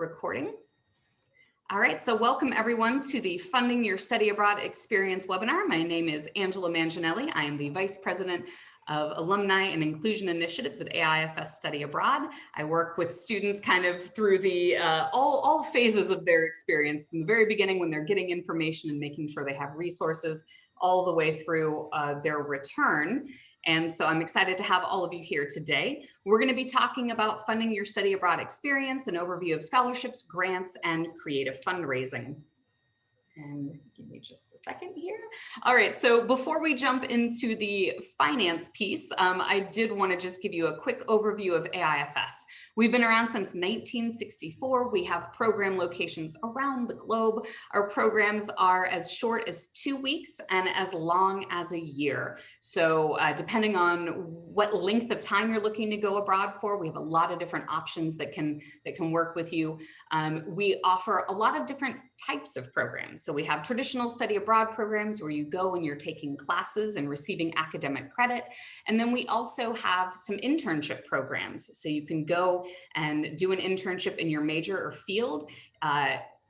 Recording. All right, so welcome everyone to the Funding Your Study Abroad Experience webinar. My name is 𝗟𝗘𝗧'𝗦. I am the Vice President of Alumni and Inclusion Initiatives at AIFS Study Abroad. I work with students kind of through the all phases of their experience, from the very beginning when they're getting information and making sure they have resources, all the way through their return. And so I'm excited to have all of you here today. We're going to be talking about funding your study abroad experience, an overview of scholarships, grants, and creative fundraising. And give me just a second here. All right, so before we jump into the finance piece, I did want to just give you a quick overview of AIFS. We've been around since 1964. We have program locations around the globe. Our programs are as short as 2 weeks and as long as a year. So depending on what length of time you're looking to go abroad for, we have a lot of different options that can work with you. We offer a lot of different types of programs. So we have traditional study abroad programs where you go and you're taking classes and receiving academic credit. And then we also have some internship programs. So you can go and do an internship in your major or field.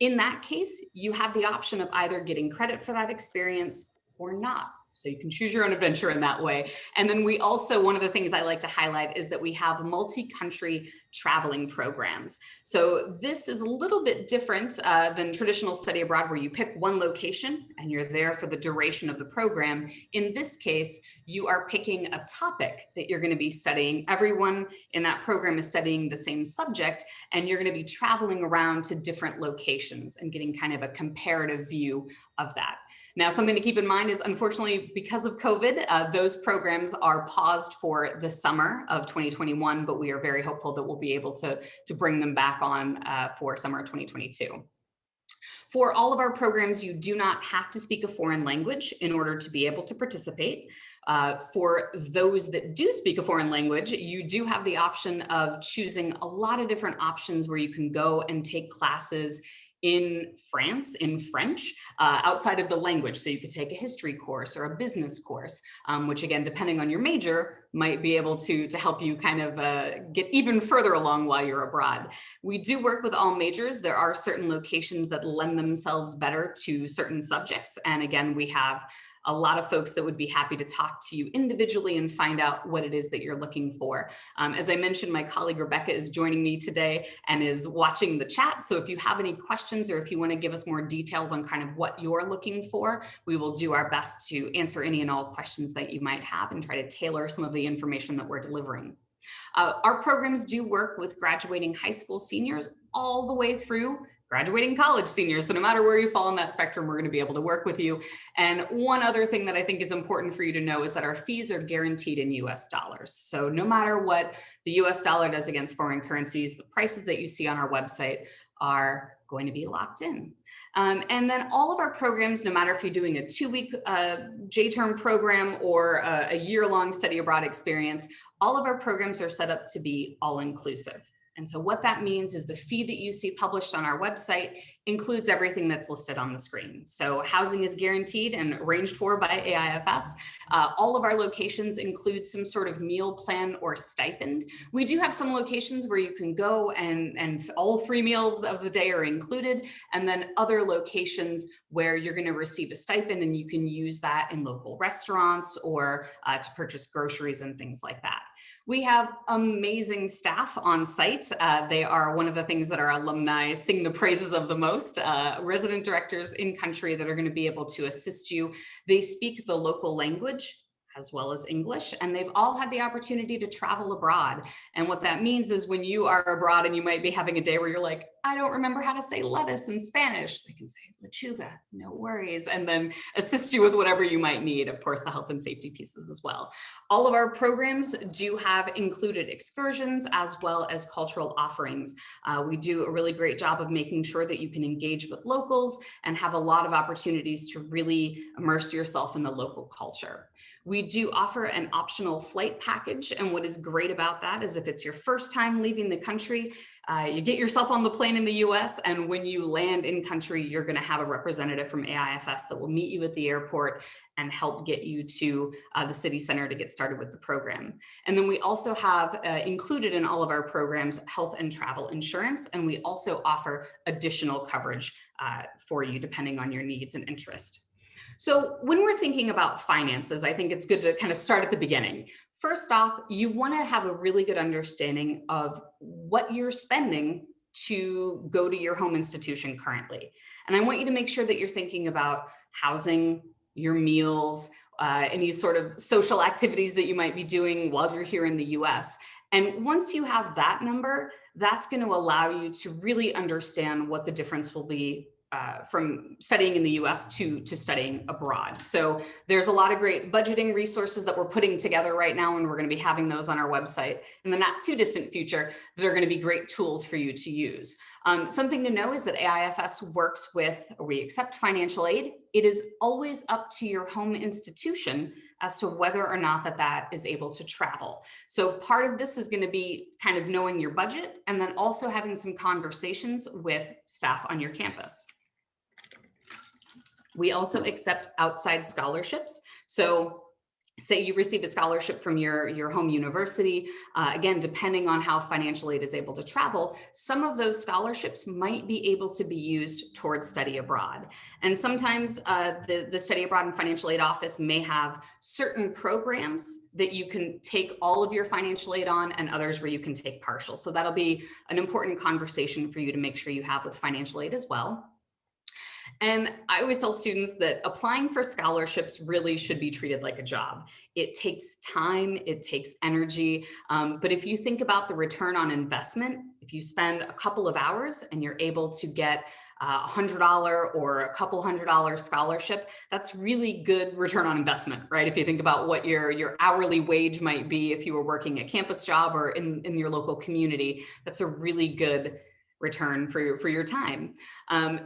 In that case, you have the option of either getting credit for that experience or not. So you can choose your own adventure in that way. And then we also, one of the things I like to highlight is that we have multi-country traveling programs. So this is a little bit different than traditional study abroad, where you pick one location and you're there for the duration of the program. In this case, you are picking a topic that you're going to be studying. Everyone in that program is studying the same subject, and you're going to be traveling around to different locations and getting kind of a comparative view of that. Now, something to keep in mind is, unfortunately, because of COVID, those programs are paused for the summer of 2021, but we are very hopeful that we'll be able to bring them back on for summer of 2022. For all of our programs, you do not have to speak a foreign language in order to be able to participate. For those that do speak a foreign language, you do have the option of choosing a lot of different options where you can go and take classes in France, in French, outside of the language. So you could take a history course or a business course, which again, depending on your major, might be able to help you kind of get even further along while you're abroad. We do work with all majors. There are certain locations that lend themselves better to certain subjects. And again, we have a lot of folks that would be happy to talk to you individually and find out what it is that you're looking for. As I mentioned, my colleague Rebecca is joining me today and is watching the chat. So if you have any questions, or if you want to give us more details on kind of what you're looking for, we will do our best to answer any and all questions that you might have and try to tailor some of the information that we're delivering. Our programs do work with graduating high school seniors all the way through graduating college seniors. So no matter where you fall on that spectrum, we're going to be able to work with you. And one other thing that I think is important for you to know is that our fees are guaranteed in US dollars. So no matter what the US dollar does against foreign currencies, the prices that you see on our website are going to be locked in. And then all of our programs, no matter if you're doing a 2-week J-term program or a year-long study abroad experience, all of our programs are set up to be all-inclusive. And so what that means is the fee that you see published on our website includes everything that's listed on the screen. So housing is guaranteed and arranged for by AIFS. All of our locations include some sort of meal plan or stipend. We do have some locations where you can go and all 3 meals of the day are included, and then other locations where you're going to receive a stipend and you can use that in local restaurants or to purchase groceries and things like that. We have amazing staff on site. They are one of the things that our alumni sing the praises of the most. Resident directors in country that are going to be able to assist you. They speak the local language as well as English, and they've all had the opportunity to travel abroad. And what that means is when you are abroad and you might be having a day where you're like, I don't remember how to say lettuce in Spanish, they can say lechuga, no worries, and then assist you with whatever you might need. Of course, the health and safety pieces as well. All of our programs do have included excursions as well as cultural offerings. We do a really great job of making sure that you can engage with locals and have a lot of opportunities to really immerse yourself in the local culture. We do offer an optional flight package, and what is great about that is if it's your first time leaving the country, You get yourself on the plane in the US, and when you land in country, you're going to have a representative from AIFS that will meet you at the airport and help get you to the city center to get started with the program. And then we also have included in all of our programs health and travel insurance, and we also offer additional coverage for you depending on your needs and interest. So when we're thinking about finances, I think it's good to kind of start at the beginning. First off, you want to have a really good understanding of what you're spending to go to your home institution currently. And I want you to make sure that you're thinking about housing, your meals, any sort of social activities that you might be doing while you're here in the US. And once you have that number, that's going to allow you to really understand what the difference will be from studying in the US to studying abroad. So there's a lot of great budgeting resources that we're putting together right now, and we're going to be having those on our website in the not too distant future that are going to be great tools for you to use. Something to know is that AIFS works with, or we accept financial aid. It is always up to your home institution as to whether or not that is able to travel. So part of this is going to be kind of knowing your budget, and then also having some conversations with staff on your campus. We also accept outside scholarships. So say you receive a scholarship from your home university, again, depending on how financial aid is able to travel, some of those scholarships might be able to be used towards study abroad. And sometimes the Study Abroad and Financial Aid Office may have certain programs that you can take all of your financial aid on, and others where you can take partial. So that'll be an important conversation for you to make sure you have with financial aid as well. And I always tell students that applying for scholarships really should be treated like a job. It takes time, it takes energy, but if you think about the return on investment, if you spend a couple of hours and you're able to get $100 or a couple $100 scholarship, that's really good return on investment, right? If you think about what your hourly wage might be if you were working a campus job or in your local community, that's a really good return for your time.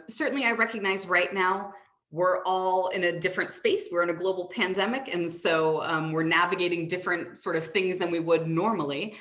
Certainly, I recognize right now we're all in a different space. We're in a global pandemic, and so we're navigating different sort of things than we would normally.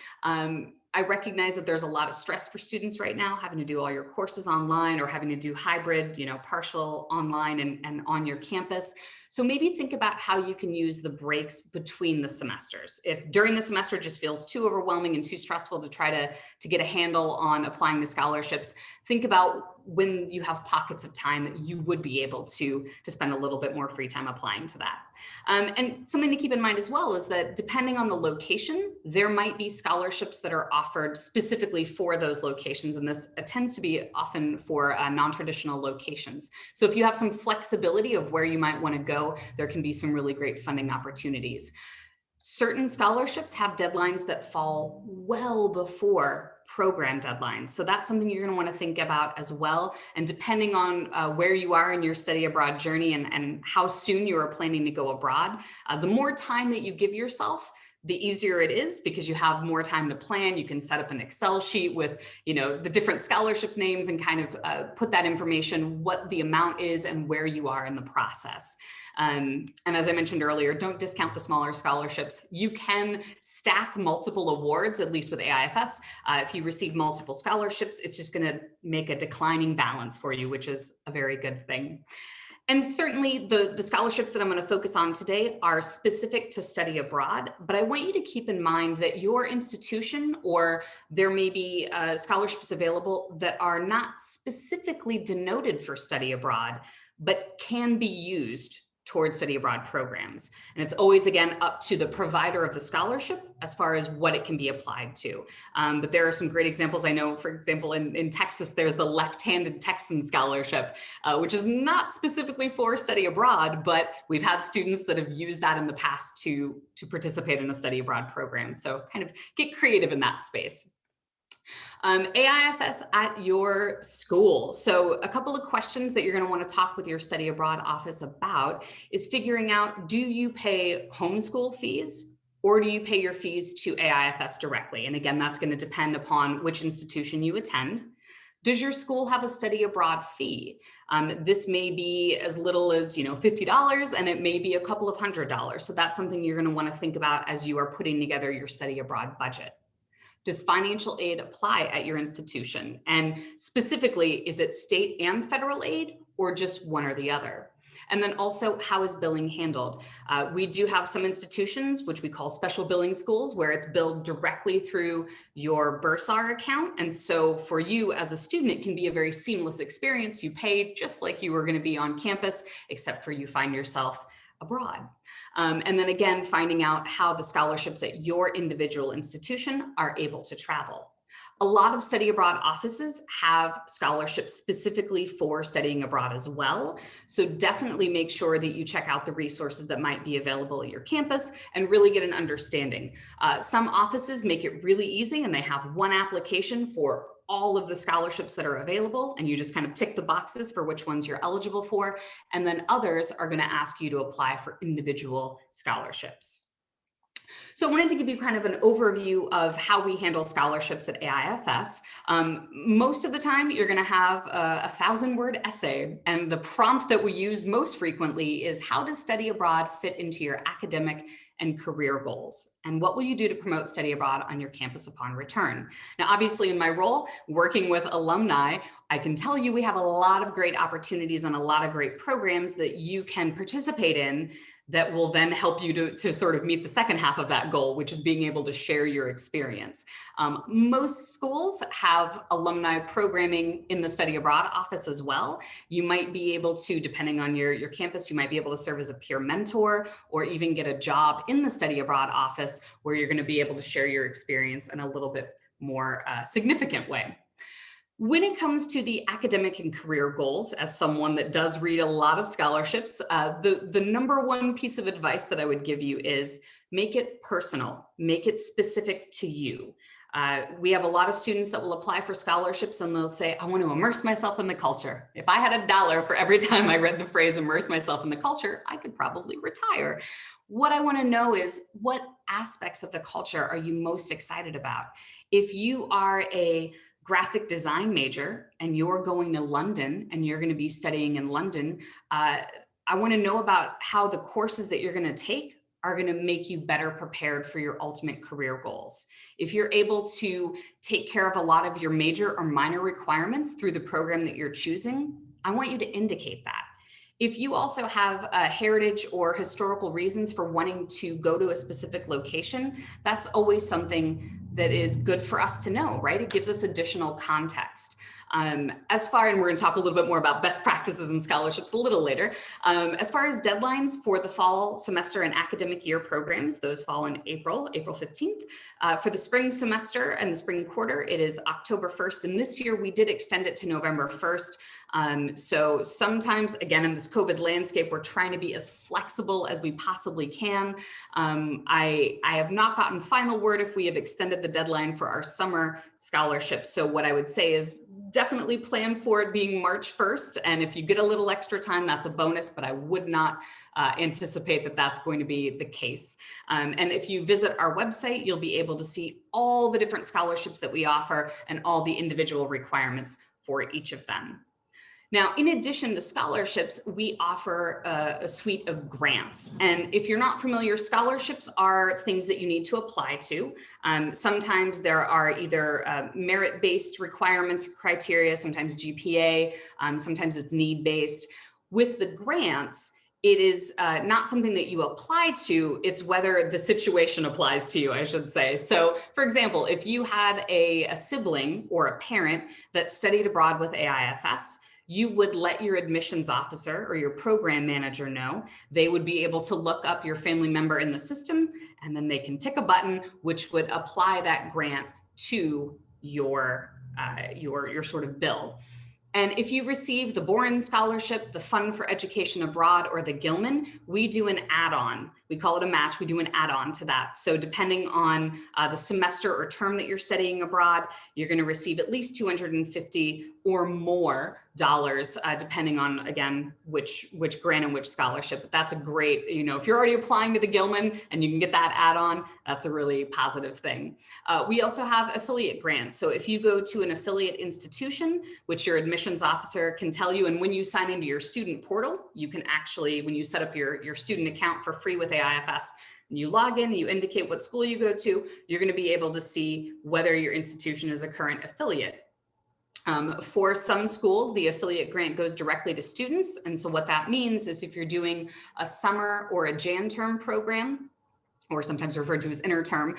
I recognize that there's a lot of stress for students right now, having to do all your courses online or having to do hybrid, partial online and on your campus. So maybe think about how you can use the breaks between the semesters. If during the semester just feels too overwhelming and too stressful to try to get a handle on applying to scholarships, think about when you have pockets of time that you would be able to spend a little bit more free time applying to that. And something to keep in mind as well is that depending on the location, there might be scholarships that are offered specifically for those locations. And this tends to be often for non-traditional locations. So if you have some flexibility of where you might want to go, there can be some really great funding opportunities. Certain scholarships have deadlines that fall well before program deadlines. So that's something you're going to want to think about as well. And depending on where you are in your study abroad journey and how soon you are planning to go abroad, the more time that you give yourself, the easier it is because you have more time to plan. You can set up an Excel sheet with, the different scholarship names and kind of put that information, what the amount is and where you are in the process. And as I mentioned earlier, don't discount the smaller scholarships. You can stack multiple awards, at least with AIFS. If you receive multiple scholarships, it's just going to make a declining balance for you, which is a very good thing. And certainly the scholarships that I'm going to focus on today are specific to study abroad, but I want you to keep in mind that your institution, or there may be scholarships available that are not specifically denoted for study abroad, but can be used towards study abroad programs. And it's always, again, up to the provider of the scholarship as far as what it can be applied to. But there are some great examples. I know, for example, in Texas, there's the left-handed Texan scholarship, which is not specifically for study abroad, but we've had students that have used that in the past to participate in a study abroad program. So kind of get creative in that space. AIFS at your school. So a couple of questions that you're going to want to talk with your study abroad office about is figuring out, do you pay homeschool fees or do you pay your fees to AIFS directly? And again, that's going to depend upon which institution you attend. Does your school have a study abroad fee? This may be as little as $50, and it may be a couple of $100. So that's something you're going to want to think about as you are putting together your study abroad budget. Does financial aid apply at your institution? And specifically, is it state and federal aid or just one or the other? And then also, how is billing handled? We do have some institutions, which we call special billing schools, where it's billed directly through your Bursar account. And so for you as a student, it can be a very seamless experience. You pay just like you were going to be on campus, except for you find yourself abroad. And then again, finding out how the scholarships at your individual institution are able to travel. A lot of study abroad offices have scholarships specifically for studying abroad as well. So definitely make sure that you check out the resources that might be available at your campus and really get an understanding. Some offices make it really easy and they have one application for all of the scholarships that are available, and you just kind of tick the boxes for which ones you're eligible for. And then others are going to ask you to apply for individual scholarships. So I wanted to give you kind of an overview of how we handle scholarships at AIFS. Most of the time, you're going to have a 1,000-word essay, and the prompt that we use most frequently is, how does study abroad fit into your academic and career goals? And what will you do to promote study abroad on your campus upon return? Now, obviously, in my role, working with alumni, I can tell you we have a lot of great opportunities and a lot of great programs that you can participate in that will then help you to sort of meet the second half of that goal, which is being able to share your experience. Most schools have alumni programming in the study abroad office as well. You might be able to, depending on your campus, you might be able to serve as a peer mentor or even get a job in the study abroad office where you're going to be able to share your experience in a little bit more significant way. When it comes to the academic and career goals, as someone that does read a lot of scholarships, the number one piece of advice that I would give you is make it personal, make it specific to you. We have a lot of students that will apply for scholarships and they'll say, I want to immerse myself in the culture. If I had $1 for every time I read the phrase immerse myself in the culture, I could probably retire. What I want to know is, what aspects of the culture are you most excited about? If you are a graphic design major and you're going to London and you're going to be studying in London, I want to know about how the courses that you're going to take are going to make you better prepared for your ultimate career goals. If you're able to take care of a lot of your major or minor requirements through the program that you're choosing, I want you to indicate that. If you also have heritage or historical reasons for wanting to go to a specific location, that's always something that is good for us to know, right? It gives us additional context. And we're going to talk a little bit more about best practices and scholarships a little later. As far as deadlines for the fall semester and academic year programs, those fall in April 15th. For the spring semester and the spring quarter, it is October 1st. And this year we did extend it to November 1st. So sometimes, again, in this COVID landscape, we're trying to be as flexible as we possibly can. I have not gotten final word if we have extended the deadline for our summer scholarship. So what I would say is definitely plan for it being March 1st. And if you get a little extra time, that's a bonus, but I would not anticipate that that's going to be the case. And if you visit our website, you'll be able to see all the different scholarships that we offer and all the individual requirements for each of them. Now, in addition to scholarships, we offer a suite of grants. And if you're not familiar, scholarships are things that you need to apply to. Sometimes there are either merit-based requirements or criteria, sometimes GPA, sometimes it's need-based. With the grants, it is not something that you apply to, it's whether the situation applies to you, I should say. So for example, if you had a sibling or a parent that studied abroad with AIFS, you would let your admissions officer or your program manager know. They would be able to look up your family member in the system, and then they can tick a button which would apply that grant to your sort of bill. And if you receive the Boren Scholarship, the Fund for Education Abroad, or the Gilman, we do an add-on. We call it a match. We do an add-on to that. So depending on the semester or term that you're studying abroad, you're going to receive at least $250 or more dollars, depending on, again, which grant and which scholarship. But that's a great, if you're already applying to the Gilman and you can get that add-on, that's a really positive thing. We also have affiliate grants. So if you go to an affiliate institution, which your admissions officer can tell you, and when you sign into your student portal, you can actually, when you set up your student account for free with AIFS, You log in, you indicate what school you go to, you're going to be able to see whether your institution is a current affiliate. For some schools, the affiliate grant goes directly to students. And so what that means is if you're doing a summer or a Jan term program, or sometimes referred to as interterm,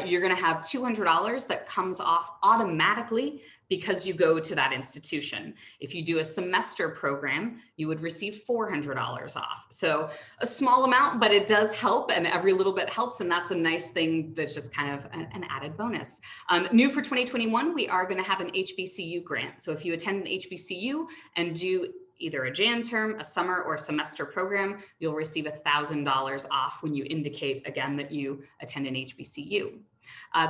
you're going to have $200 that comes off automatically because you go to that institution. If you do a semester program, you would receive $400 off. So a small amount, but it does help, and every little bit helps. And that's a nice thing that's just kind of an added bonus. New for 2021, we are going to have an HBCU grant. So if you attend an HBCU and do either a Jan term, a summer, or a semester program, you'll receive $1,000 off when you indicate, again, that you attend an HBCU.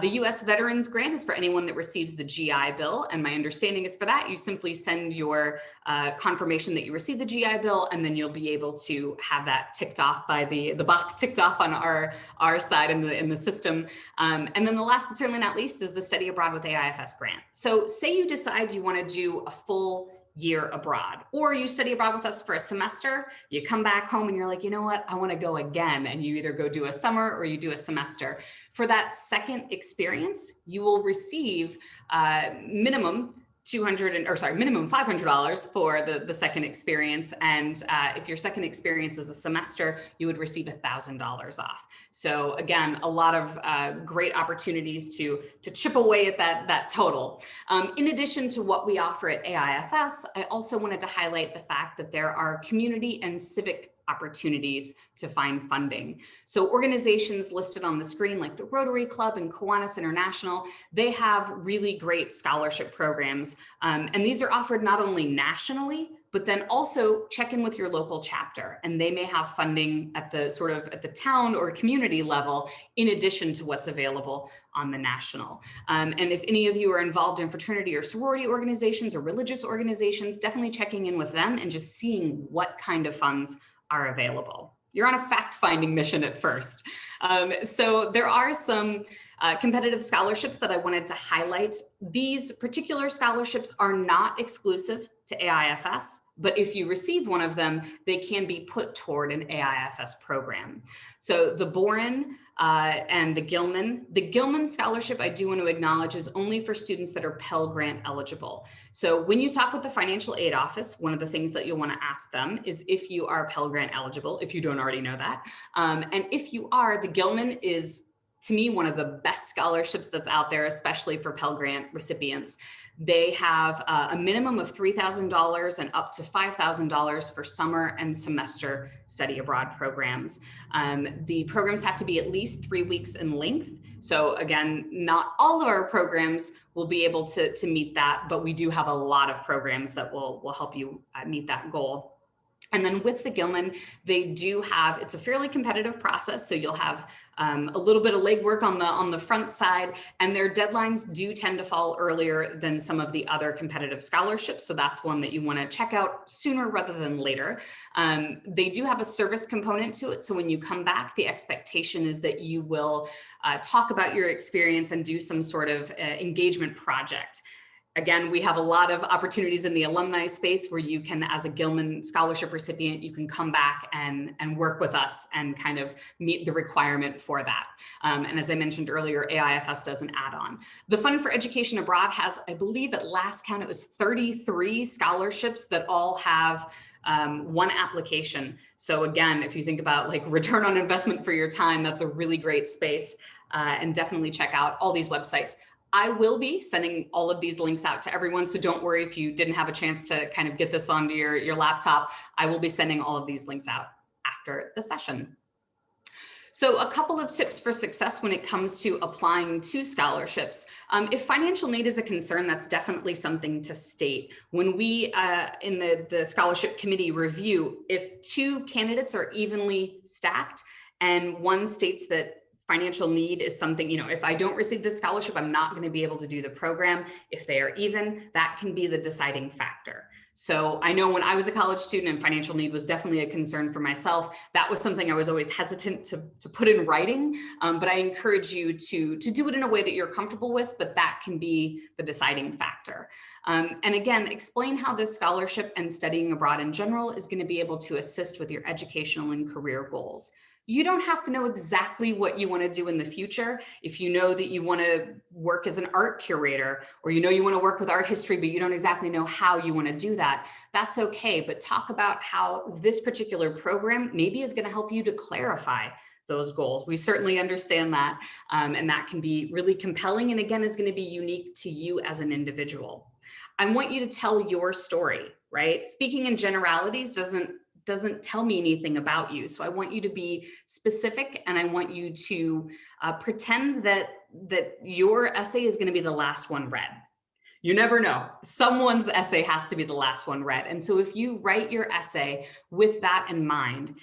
The U.S. Veterans Grant is for anyone that receives the GI Bill, and my understanding is for that, you simply send your confirmation that you received the GI Bill, and then you'll be able to have that ticked off by the box ticked off on our side in the system. And then the last but certainly not least is the Study Abroad with AIFS grant. So say you decide you want to do a full year abroad, or you study abroad with us for a semester, you come back home and you're like, you know what, I want to go again. And you either go do a summer or you do a semester. For that second experience, you will receive minimum $500 for the second experience. And if your second experience is a semester, you would receive $1,000 off. So again, a lot of great opportunities to chip away at that total. In addition to what we offer at AIFS, I also wanted to highlight the fact that there are community and civic opportunities to find funding. So organizations listed on the screen like the Rotary Club and Kiwanis International, they have really great scholarship programs. And these are offered not only nationally, but then also check in with your local chapter, and they may have funding at the town or community level in addition to what's available on the national. And if any of you are involved in fraternity or sorority organizations or religious organizations, definitely checking in with them and just seeing what kind of funds are available. You're on a fact-finding mission at first. So there are some competitive scholarships that I wanted to highlight. These particular scholarships are not exclusive to AIFS, but if you receive one of them, they can be put toward an AIFS program. So the Boren and the Gilman scholarship, I do want to acknowledge, is only for students that are Pell Grant eligible. So when you talk with the financial aid office, one of the things that you'll want to ask them is if you are Pell Grant eligible, if you don't already know that. And if you are, the Gilman is, to me, one of the best scholarships that's out there, especially for Pell Grant recipients. They have a minimum of $3,000 and up to $5,000 for summer and semester study abroad programs. The programs have to be at least 3 weeks in length. So again, not all of our programs will be able to meet that, but we do have a lot of programs that will help you meet that goal. And then with the Gilman, they do have, it's a fairly competitive process. So you'll have a little bit of legwork on the front side, and their deadlines do tend to fall earlier than some of the other competitive scholarships. So that's one that you want to check out sooner rather than later. They do have a service component to it. So when you come back, the expectation is that you will talk about your experience and do some sort of engagement project. Again, we have a lot of opportunities in the alumni space where you can, as a Gilman scholarship recipient, you can come back and work with us and kind of meet the requirement for that. And as I mentioned earlier, AIFS does an add-on. The Fund for Education Abroad has, I believe at last count, it was 33 scholarships that all have one application. So again, if you think about like return on investment for your time, that's a really great space, and definitely check out all these websites. I will be sending all of these links out to everyone, so don't worry if you didn't have a chance to kind of get this onto your laptop. I will be sending all of these links out after the session. So a couple of tips for success when it comes to applying to scholarships. If financial need is a concern, that's definitely something to state. When we, in the scholarship committee review, if 2 candidates are evenly stacked and one states that financial need is something, if I don't receive this scholarship, I'm not going to be able to do the program. If they are even, that can be the deciding factor. So I know when I was a college student and financial need was definitely a concern for myself, that was something I was always hesitant to put in writing. But I encourage you to do it in a way that you're comfortable with, but that can be the deciding factor. And again, explain how this scholarship and studying abroad in general is going to be able to assist with your educational and career goals. You don't have to know exactly what you want to do in the future. If you know that you want to work as an art curator, or you know you want to work with art history, but you don't exactly know how you want to do that, that's okay. But talk about how this particular program maybe is going to help you to clarify those goals. We certainly understand that. And that can be really compelling. And again, is going to be unique to you as an individual. I want you to tell your story, right? Speaking in generalities doesn't tell me anything about you. So I want you to be specific, and I want you to pretend that your essay is going to be the last one read. You never know. Someone's essay has to be the last one read. And so if you write your essay with that in mind,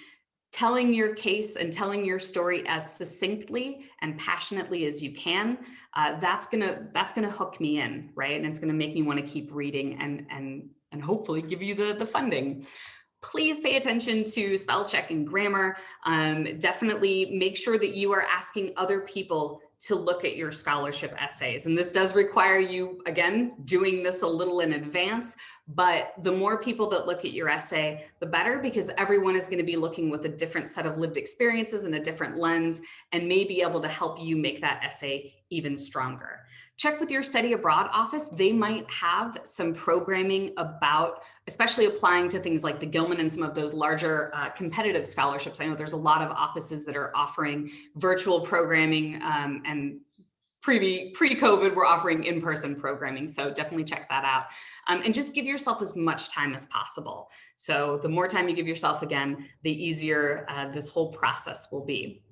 telling your case and telling your story as succinctly and passionately as you can, that's gonna hook me in, right? And it's gonna make me want to keep reading and hopefully give you the funding. Please pay attention to spell check and grammar. Definitely make sure that you are asking other people to look at your scholarship essays. And this does require you, again, doing this a little in advance, but the more people that look at your essay, the better, because everyone is going to be looking with a different set of lived experiences and a different lens, and may be able to help you make that essay even stronger. Check with your study abroad office. They might have some programming about, especially applying to things like the Gilman and some of those larger competitive scholarships. I know there's a lot of offices that are offering virtual programming, and pre-COVID, we're offering in-person programming. So definitely check that out. And just give yourself as much time as possible. So the more time you give yourself, again, the easier this whole process will be.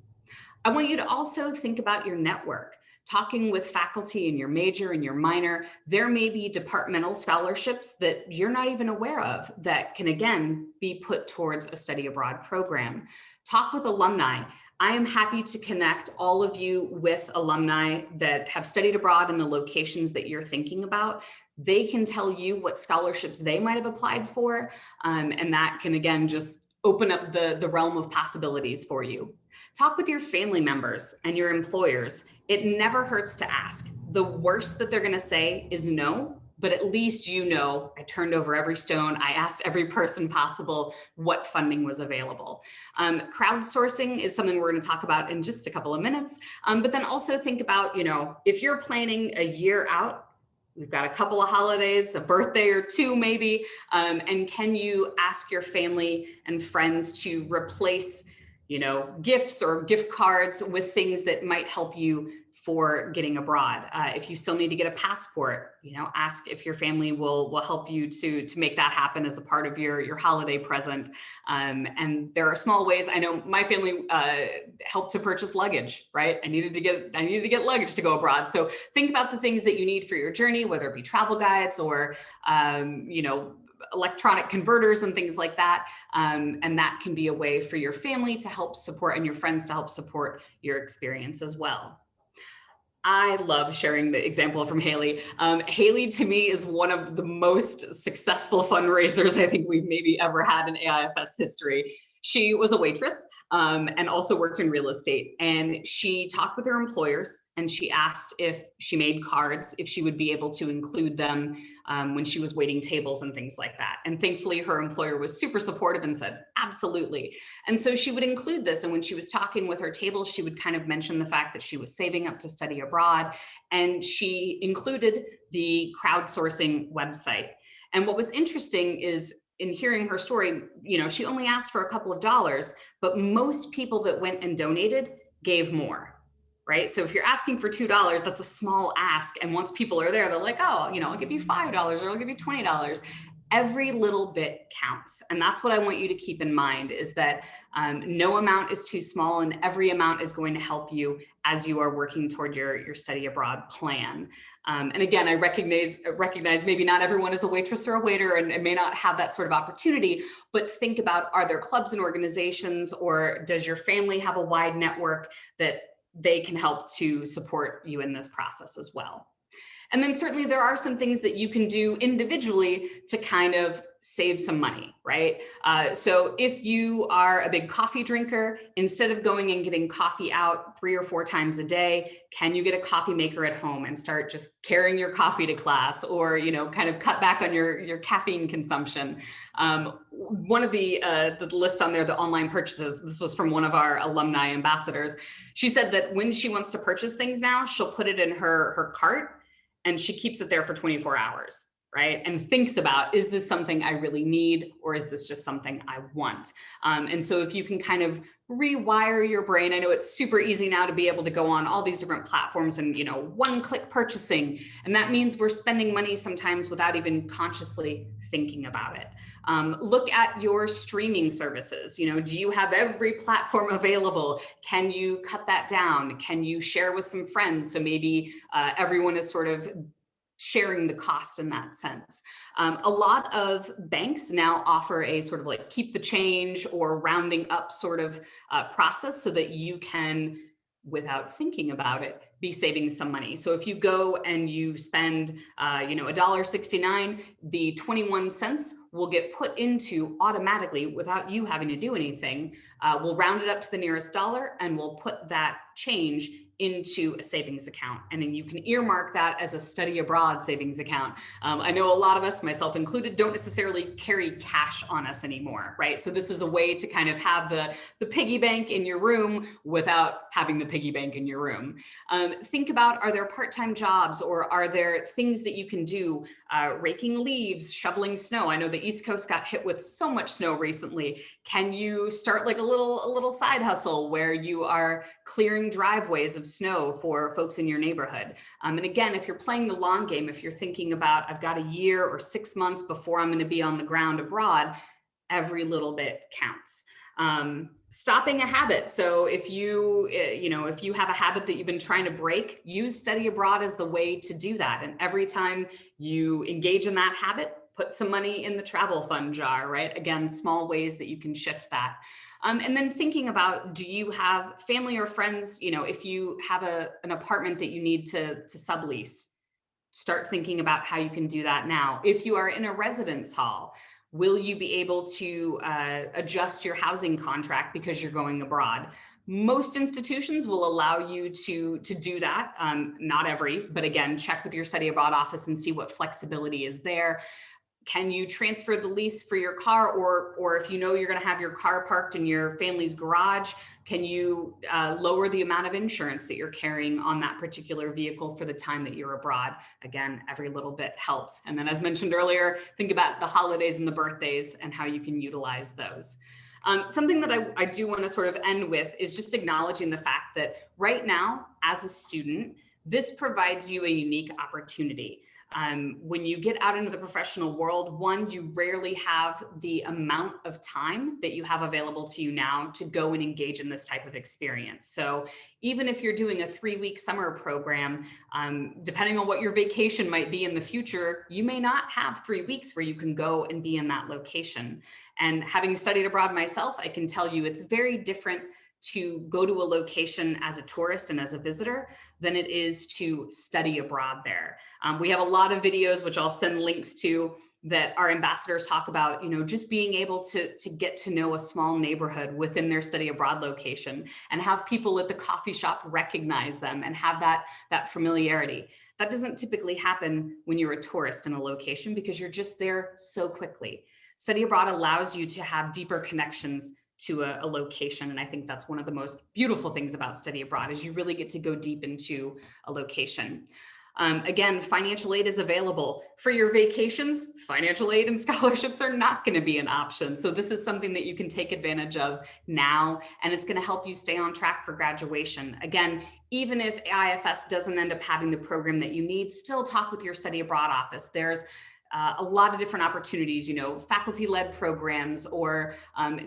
I want you to also think about your network. Talking with faculty in your major and your minor, there may be departmental scholarships that you're not even aware of that can, again, be put towards a study abroad program. Talk with alumni. I am happy to connect all of you with alumni that have studied abroad in the locations that you're thinking about. They can tell you what scholarships they might have applied for, and that can, again, just open up the realm of possibilities for you. Talk with your family members and your employers. It never hurts to ask. The worst that they're going to say is no, but at least you know, I turned over every stone. I asked every person possible what funding was available. Crowdsourcing is something we're going to talk about in just a couple of minutes. But then also think about, if you're planning a year out, we've got a couple of holidays, a birthday or two maybe, and can you ask your family and friends to replace gifts or gift cards with things that might help you for getting abroad. If you still need to get a passport, ask if your family will help you to make that happen as a part of your holiday present. And there are small ways. I know my family helped to purchase luggage, right? I needed to get luggage to go abroad. So think about the things that you need for your journey, whether it be travel guides or electronic converters and things like that. And that can be a way for your family to help support and your friends to help support your experience as well. I love sharing the example from Hallie. Hallie, to me, is one of the most successful fundraisers I think we've maybe ever had in AIFS history. She was a waitress and also worked in real estate. And she talked with her employers and she asked if she made cards, if she would be able to include them when she was waiting tables and things like that. And thankfully, her employer was super supportive and said, absolutely. And so she would include this. And when she was talking with her table, she would kind of mention the fact that she was saving up to study abroad. And she included the crowdsourcing website. And what was interesting is, in hearing her story, she only asked for a couple of dollars, but most people that went and donated gave more, right? So if you're asking for $2, that's a small ask. And once people are there, they're like, oh, I'll give you $5 or I'll give you $20. Every little bit counts. And that's what I want you to keep in mind, is that no amount is too small and every amount is going to help you as you are working toward your study abroad plan. And again, I recognize maybe not everyone is a waitress or a waiter and may not have that sort of opportunity, but think about, are there clubs and organizations, or does your family have a wide network that they can help to support you in this process as well? And then certainly there are some things that you can do individually to kind of save some money, right? So if you are a big coffee drinker, instead of going and getting coffee out 3 or 4 times a day, can you get a coffee maker at home and start just carrying your coffee to class, or, you know, kind of cut back on your caffeine consumption? One of the list on there, the online purchases, this was from one of our alumni ambassadors. She said that when she wants to purchase things now, she'll put it in her cart and she keeps it there for 24 hours. Right? And thinks about, is this something I really need, or is this just something I want? And so if you can kind of rewire your brain, I know it's super easy now to be able to go on all these different platforms and, you know, one-click purchasing. And that means we're spending money sometimes without even consciously thinking about it. Look at your streaming services. You know, do you have every platform available? Can you cut that down? Can you share with some friends? So maybe everyone is sort of sharing the cost in that sense. A lot of banks now offer a sort of like keep the change or rounding up sort of process so that you can, without thinking about it, be saving some money. So if you go and you spend, you know, $1.69, the 21 cents will get put into automatically without you having to do anything. We'll round it up to the nearest dollar and we'll put that change into a savings account. And then you can earmark that as a study abroad savings account. I know a lot of us, myself included, don't necessarily carry cash on us anymore, right? So this is a way to kind of have the piggy bank in your room without having the piggy bank in your room. Think about, are there part-time jobs, or are there things that you can do? Raking leaves, shoveling snow. I know the East Coast got hit with so much snow recently. Can you start like a little side hustle where you are clearing driveways of snow for folks in your neighborhood? And again, if you're playing the long game, if you're thinking about, I've got a year or 6 months before I'm going to be on the ground abroad, every little bit counts. Stopping a habit. So if you have a habit that you've been trying to break, use study abroad as the way to do that. And every time you engage in that habit, put some money in the travel fund jar, right? Again, small ways that you can shift that. And then thinking about, do you have family or friends, you know, if you have an apartment that you need to sublease, start thinking about how you can do that now. If you are in a residence hall, will you be able to adjust your housing contract because you're going abroad? Most institutions will allow you to do that. Not every, but again, check with your study abroad office and see what flexibility is there. Can you transfer the lease for your car, or if you know you're going to have your car parked in your family's garage, can you lower the amount of insurance that you're carrying on that particular vehicle for the time that you're abroad? Again, every little bit helps. And then, as mentioned earlier, think about the holidays and the birthdays and how you can utilize those. Something that I do want to sort of end with is just acknowledging the fact that right now, as a student, this provides you a unique opportunity. When you get out into the professional world, one, you rarely have the amount of time that you have available to you now to go and engage in this type of experience. So even if you're doing a 3-week summer program, depending on what your vacation might be in the future, you may not have 3 weeks where you can go and be in that location. And having studied abroad myself, I can tell you it's very different to go to a location as a tourist and as a visitor than it is to study abroad there. We have a lot of videos, which I'll send links to, that our ambassadors talk about, you know, just being able to get to know a small neighborhood within their study abroad location and have people at the coffee shop recognize them and have that familiarity. That doesn't typically happen when you're a tourist in a location because you're just there so quickly. Study abroad allows you to have deeper connections to a location. And I think that's one of the most beautiful things about study abroad is you really get to go deep into a location. Again, financial aid is available. For your vacations, financial aid and scholarships are not going to be an option. So this is something that you can take advantage of now, and it's going to help you stay on track for graduation. Again, even if AIFS doesn't end up having the program that you need, still talk with your study abroad office. There's a lot of different opportunities, you know, faculty-led programs or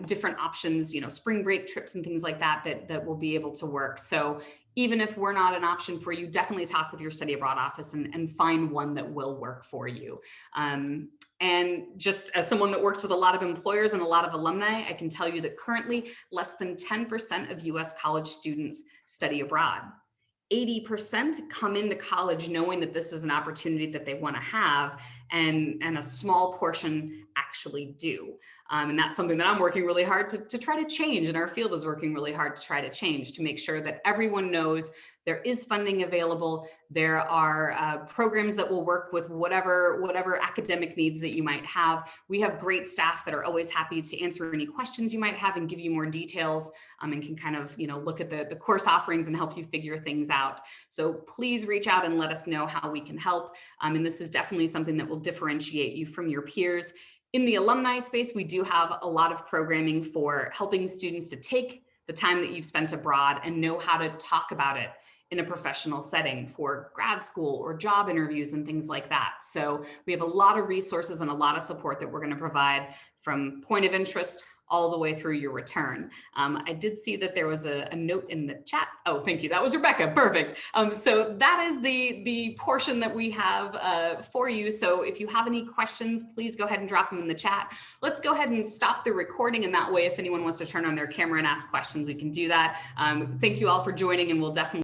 different options, you know, spring break trips and things like that will be able to work. So even if we're not an option for you, definitely talk with your study abroad office and find one that will work for you. And just as someone that works with a lot of employers and a lot of alumni, I can tell you that currently less than 10% of US college students study abroad. 80% come into college knowing that this is an opportunity that they want to have, and a small portion actually do. And that's something that I'm working really hard to try to change, and our field is working really hard to try to change, to make sure that everyone knows there is funding available. There are programs that will work with whatever academic needs that you might have. We have great staff that are always happy to answer any questions you might have and give you more details, and can kind of, look at the course offerings and help you figure things out. So please reach out and let us know how we can help. And this is definitely something that will differentiate you from your peers. In the alumni space, we do have a lot of programming for helping students to take the time that you've spent abroad and know how to talk about it in a professional setting for grad school or job interviews and things like that. So we have a lot of resources and a lot of support that we're going to provide, from point of interest all the way through your return. I did see that there was a note in the chat. Oh, thank you. That was Rebecca. Perfect. So that is the portion that we have for you. So if you have any questions, please go ahead and drop them in the chat. Let's go ahead and stop the recording, and that way, if anyone wants to turn on their camera and ask questions, we can do that. Thank you all for joining, and we'll definitely